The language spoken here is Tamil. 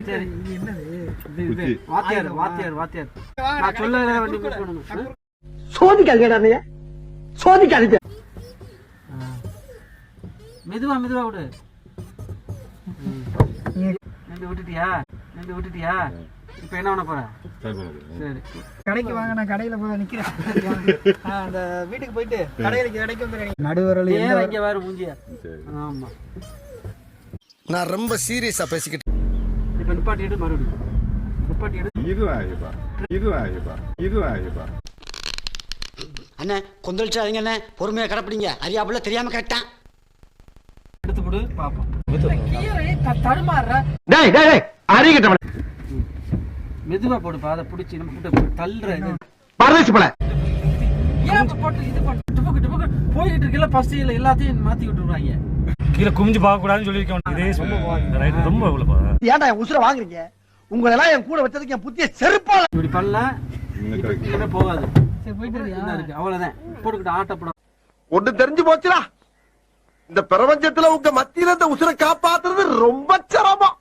சரி என்னது வாத்தியார் வாத்தியார் வாத்தியார் நான் சொல்ல வண்டி மூவ் பண்ணுங்க சோதிக்காதீங்க சோதிக்காதீங்க மெதுவா மெதுவா விடு நம்பி விட்டுட்டியா இப்ப என்ன பண்ண போற சரி கடைக்கு வாங்க நான் கடையில போய் நிக்கிறேன் அந்த வீட்டுக்கு போயிட்டு கடைக்கு வந்து நடுவரல இங்க வர மூஞ்சியா ஆமா நான் ரொம்ப சீரியஸா பேசிக்கிட்டு இப்ப நிப்பாட்டிட்டு மறுபடியும் நிப்பாட்டிட்டு இது ஆயிப்பா அண்ணே கொந்தளிச்சாதீங்க அண்ணே பொறுமையா கடப்பிடிங்க அறியாப்புல தெரியாம கேட்டான் எடுத்து போடு பாப்போம் தடுமாறுற மெதுவா போடுப்பா அதை பிடிச்சி நம்ம தள்ளுற இது பரதேசி போல ஏன் போட்டு இது பண்ணு போயிட்டு இருக்கல பஸ்ட் எல்லாத்தையும் மாத்தி விட்டுறாங்க கீழே குமிஞ்சு பார்க்க கூடாதுன்னு சொல்லிருக்கேன் இதே சொல்லுங்க ரொம்ப இவ்வளவு ஏன்டா என் உசுர வாங்குறீங்க உங்களை எல்லாம் என் கூட வச்சதுக்கு என் புத்திய செருப்பால இப்படி பண்ணல இப்ப போகாது சரி போயிட்டு இருக்கு அவ்வளவுதான் போட்டுக்கிட்டு ஆட்டப்படும் ஒண்ணு தெரிஞ்சு போச்சுடா இந்த பிரபஞ்சத்துல உங்க மத்தியில இந்த உசுரை காப்பாத்துறது ரொம்ப சிரமம்